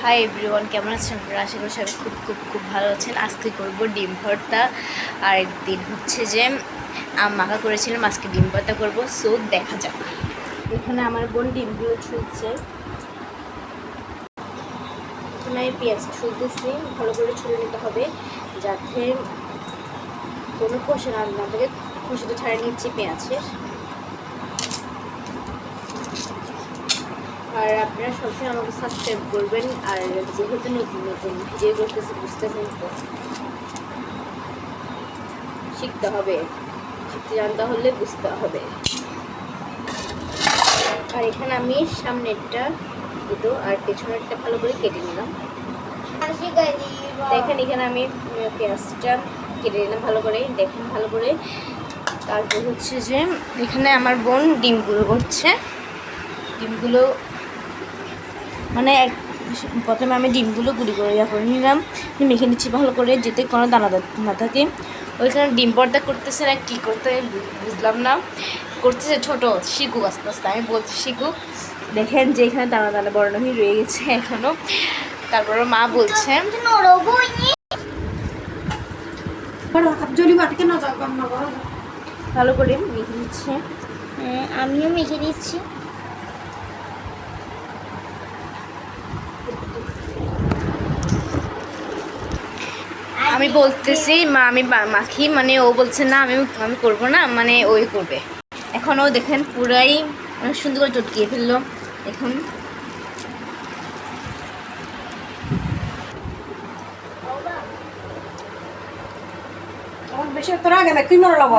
Hi everyone, কেমন আছেন আপনারা? আশা করি সবাই খুব খুব খুব ভালো আছেন। আজকে করব ডিম ভর্তা। আর একদিন হচ্ছে যে মাখা করেছিলাম, আজকে ডিম ভর্তা করবো। সো দেখা যাক। এখানে আমার বোন ডিমগুলো ছুলছে। এখানে আমি পেঁয়াজ ছুলতেছি, ভালো করে ছুলে নিতে হবে যাতে কোনো খোসা না থাকে। খোসাটা ছাড়িয়ে নিচ্ছি পেঁয়াজের। আর আপনারা সবসময় আমাকে সাবস্ক্রাইব করবেন। আর যেহেতু নতুন নতুন ভিডিও করতেছি, বুঝতেছেন তো, শিখতে হবে, শিখতে জানতে হলে বুঝতে হবে। আর এখানে আমি সামনেরটা দুটো আর পেছনেরটা ভালো করে কেটে নিলাম। দেখেন এখানে আমি পেঁয়াজটা কেটে নিলাম ভালো করে, দেখেন ভালো করে। তারপর হচ্ছে যে এখানে আমার বোন ডিমগুলো করছে। ডিমগুলো মানে প্রথমে আমি ডিমগুলো গুঁড়ি করে নিলাম, মেখে নিচ্ছি ভালো করে, যেতে কোনো দানা না থাকে। ওইখানে ডিম ভর্তা করতেছে না, কী করতে বুঝলাম না। করতেছে ছোটো, শিখুক আস্তে আস্তে, আমি বলছি শিখুক। দেখেন যে এখানে দানা দানা বড় হয়ে রয়ে গেছে এখনও। তারপর মা বলছে ভালো করে মেখে নিচ্ছে। আমিও মেখে দিচ্ছি। আমি বলতেছি মা আমি মাখি, মানে ও বলছে না আমি করবো না, মানে ওই করবে। এখন ও দেখেন পুরাই অনেক সুন্দর করে চটকিয়ে ফেললো। এখন বেশি তোর আগে তুই মনে লবণ